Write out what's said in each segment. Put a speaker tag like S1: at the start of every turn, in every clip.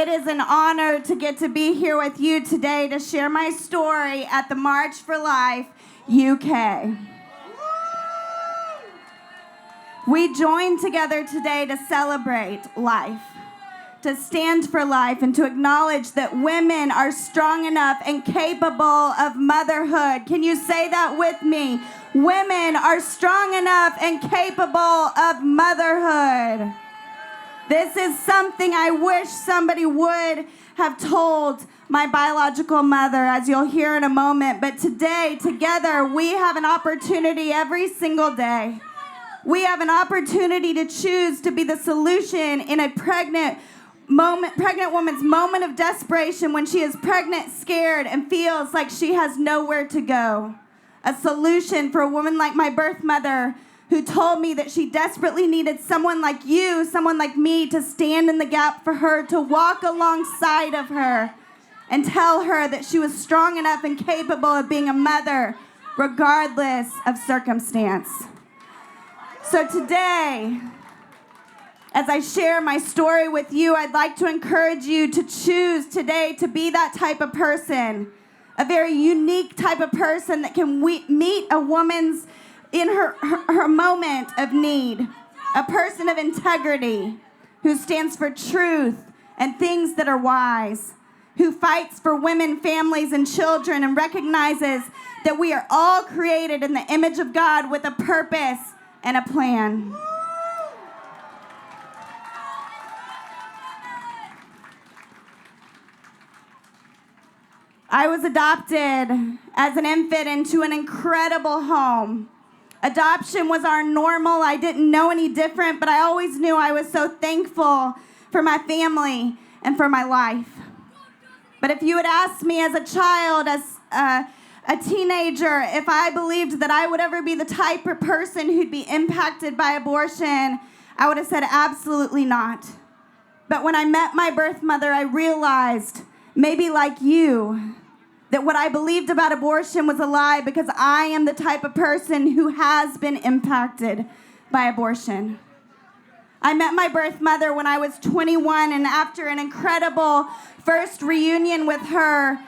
S1: It is an honor to get to be here with you today to share my story at the March for Life UK. We join together today to celebrate life, to stand for life, and to acknowledge that women are strong enough and capable of motherhood. Can you say that with me? Women are strong enough and capable of motherhood. This is something I wish somebody would have told my biological mother, as you'll hear in a moment. But today, together, we have an opportunity every single day. We have an opportunity to choose to be the solution in a pregnant woman's moment of desperation when she is pregnant, scared, and feels like she has nowhere to go. A solution for a woman like my birth mother, who told me that she desperately needed someone like you, someone like me, to stand in the gap for her, to walk alongside of her and tell her that she was strong enough and capable of being a mother, regardless of circumstance. So today, as I share my story with you, I'd like to encourage you to choose today to be that type of person, a very unique type of person that can meet a woman's in her moment of need, a person of integrity who stands for truth and things that are wise, who fights for women, families, and children, and recognizes that we are all created in the image of God with a purpose and a plan. I was adopted as an infant into an incredible home. Adoption was our normal. I didn't know any different, but I always knew I was so thankful for my family and for my life. But if you had asked me as a child, as a teenager, if I believed that I would ever be the type of person who'd be impacted by abortion, I would have said absolutely not. But when I met my birth mother, I realized, maybe like you, that what I believed about abortion was a lie, because I am the type of person who has been impacted by abortion. I met my birth mother when I was 21, and after an incredible first reunion with her,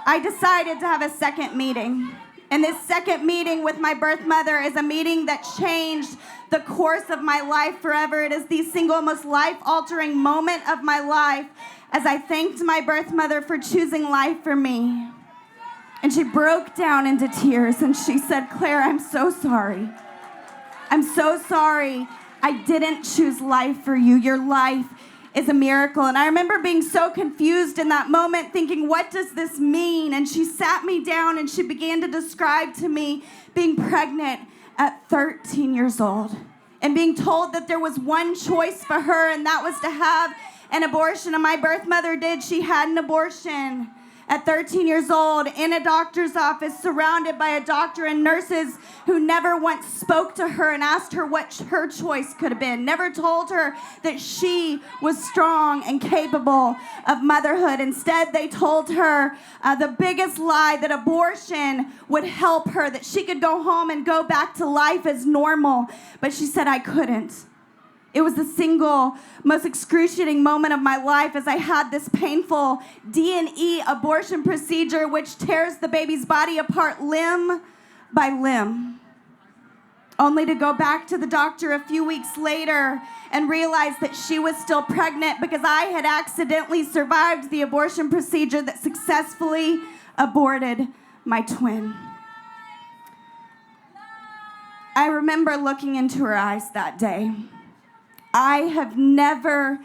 S1: I decided to have a second meeting. And this second meeting with my birth mother is a meeting that changed the course of my life forever. It is the single most life-altering moment of my life, as I thanked my birth mother for choosing life for me. And she broke down into tears and she said, "Claire, I'm so sorry. I'm so sorry I didn't choose life for you. Your life is a miracle." And I remember being so confused in that moment, thinking, what does this mean? And she sat me down and she began to describe to me being pregnant at 13 years old and being told that there was one choice for her, and that was to have an abortion. And my birth mother did. She had an abortion at 13 years old in a doctor's office, surrounded by a doctor and nurses who never once spoke to her and asked her what her choice could have been, never told her that she was strong and capable of motherhood. Instead, they told her the biggest lie, that abortion would help her, that she could go home and go back to life as normal. But she said, I couldn't. It was the single most excruciating moment of my life, as I had this painful D&E abortion procedure, which tears the baby's body apart limb by limb, only to go back to the doctor a few weeks later and realize that she was still pregnant, because I had accidentally survived the abortion procedure that successfully aborted my twin. I remember looking into her eyes that day. I have never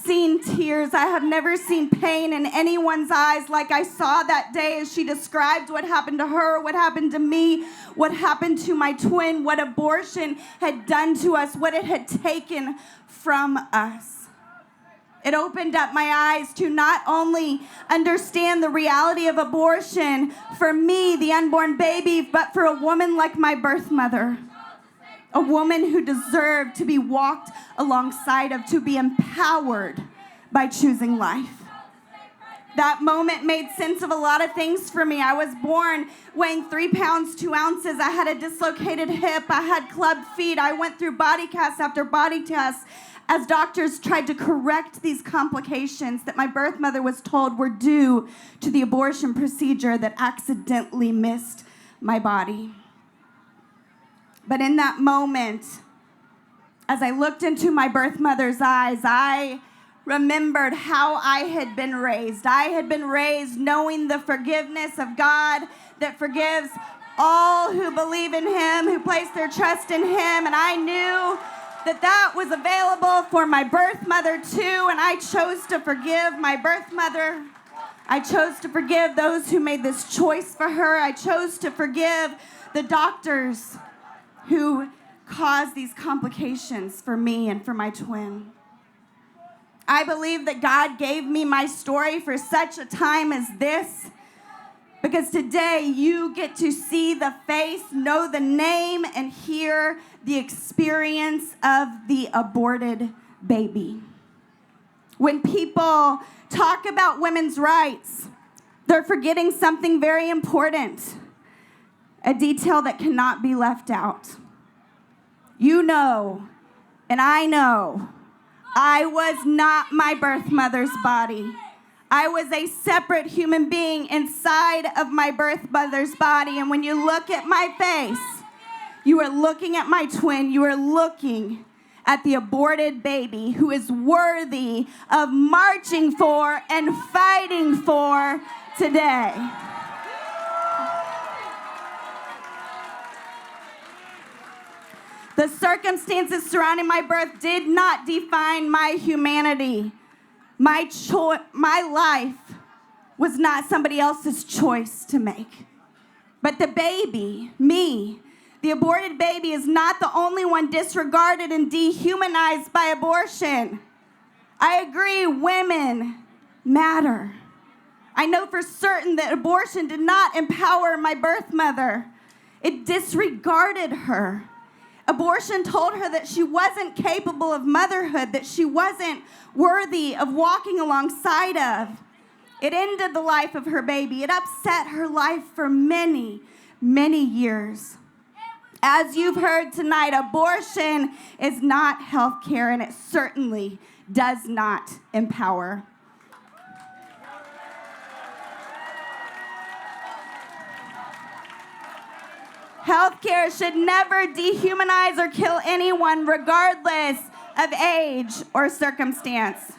S1: seen tears. I have never seen pain in anyone's eyes like I saw that day, as she described what happened to her, what happened to me, what happened to my twin, what abortion had done to us, what it had taken from us. It opened up my eyes to not only understand the reality of abortion for me, the unborn baby, but for a woman like my birth mother. A woman who deserved to be walked alongside of, to be empowered by choosing life. That moment made sense of a lot of things for me. I was born weighing 3 pounds, 2 ounces. I had a dislocated hip. I had clubbed feet. I went through body casts after body casts as doctors tried to correct these complications that my birth mother was told were due to the abortion procedure that accidentally missed my body. But in that moment, as I looked into my birth mother's eyes, I remembered how I had been raised. I had been raised knowing the forgiveness of God that forgives all who believe in him, who place their trust in him. And I knew that that was available for my birth mother too. And I chose to forgive my birth mother. I chose to forgive those who made this choice for her. I chose to forgive the doctors who caused these complications for me and for my twin. I believe that God gave me my story for such a time as this, because today you get to see the face, know the name, and hear the experience of the aborted baby. When people talk about women's rights, they're forgetting something very important, a detail that cannot be left out. You know, and I know, I was not my birth mother's body. I was a separate human being inside of my birth mother's body. And when you look at my face, you are looking at my twin. You are looking at the aborted baby who is worthy of marching for and fighting for today. The circumstances surrounding my birth did not define my humanity. My life was not somebody else's choice to make. But the baby, me, the aborted baby, is not the only one disregarded and dehumanized by abortion. I agree, women matter. I know for certain that abortion did not empower my birth mother. It disregarded her. Abortion told her that she wasn't capable of motherhood, that she wasn't worthy of walking alongside of. It ended the life of her baby. It upset her life for many, many years. As you've heard tonight, abortion is not health care, and it certainly does not empower. Healthcare should never dehumanize or kill anyone, regardless of age or circumstance.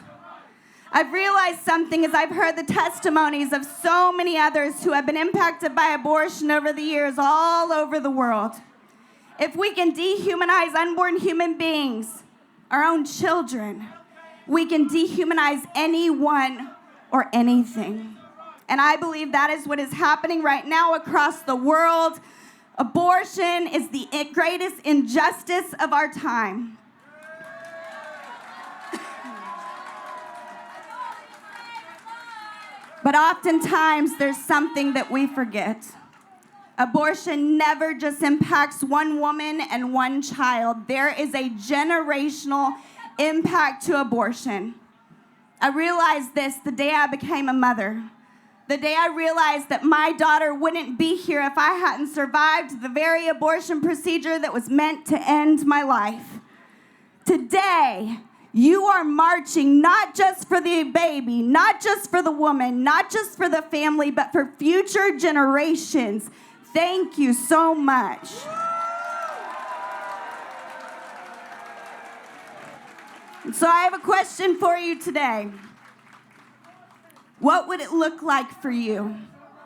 S1: I've realized something as I've heard the testimonies of so many others who have been impacted by abortion over the years all over the world. If we can dehumanize unborn human beings, our own children, we can dehumanize anyone or anything. And I believe that is what is happening right now across the world. Abortion is the greatest injustice of our time. But oftentimes there's something that we forget. Abortion never just impacts one woman and one child. There is a generational impact to abortion. I realized this the day I became a mother. The day I realized that my daughter wouldn't be here if I hadn't survived the very abortion procedure that was meant to end my life. Today, you are marching not just for the baby, not just for the woman, not just for the family, but for future generations. Thank you so much. So I have a question for you today. What would it look like for you?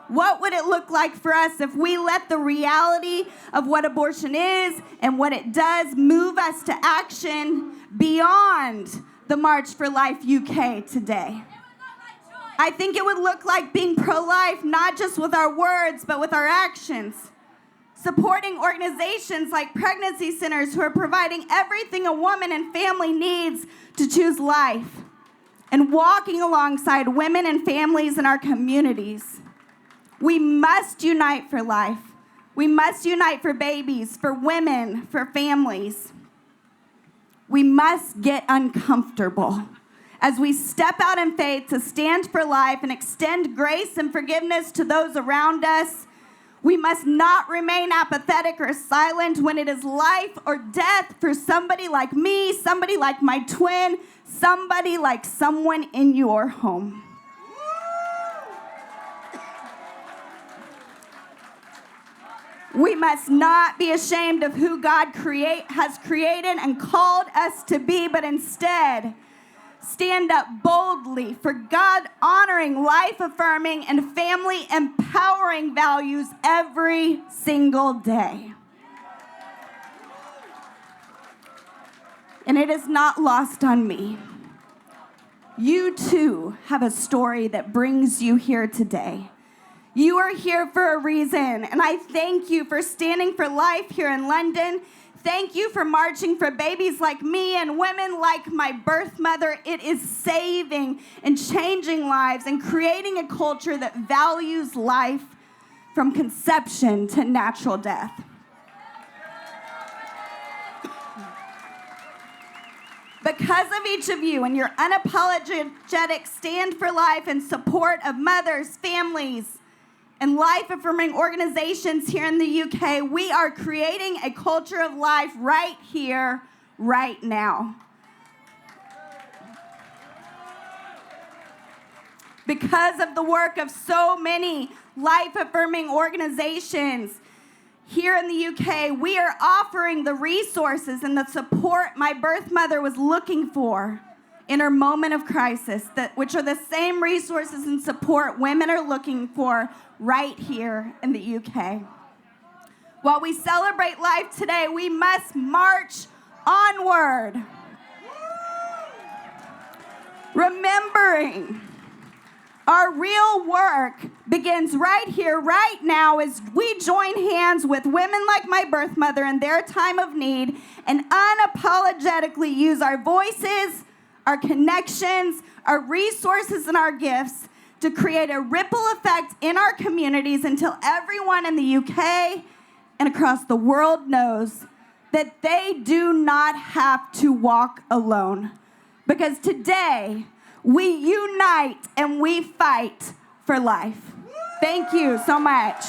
S1: What would it look like for us if we let the reality of what abortion is and what it does move us to action beyond the March for Life UK today? I think it would look like being pro-life, not just with our words, but with our actions. Supporting organizations like pregnancy centers who are providing everything a woman and family needs to choose life. And walking alongside women and families in our communities. We must unite for life. We must unite for babies, for women, for families. We must get uncomfortable as we step out in faith to stand for life and extend grace and forgiveness to those around us, we must not remain apathetic or silent when it is life or death for somebody like me, somebody like my twin, somebody like someone in your home. We must not be ashamed of who God has created and called us to be, but instead stand up boldly for God-honoring, life-affirming, and family-empowering values every single day. And it is not lost on me. You too have a story that brings you here today. You are here for a reason, and I thank you for standing for life here in London. Thank you for marching for babies like me and women like my birth mother. It is saving and changing lives and creating a culture that values life from conception to natural death. Because of each of you and your unapologetic stand for life and support of mothers, families, and life-affirming organizations here in the UK, we are creating a culture of life right here, right now. Because of the work of so many life-affirming organizations here in the UK, we are offering the resources and the support my birth mother was looking for in her moment of crisis, which are the same resources and support women are looking for right here in the UK. While we celebrate life today, we must march onward, remembering our real work begins right here, right now, as we join hands with women like my birth mother in their time of need and unapologetically use our voices, our connections, our resources, and our gifts to create a ripple effect in our communities until everyone in the UK and across the world knows that they do not have to walk alone. Because today, we unite and we fight for life. Thank you so much.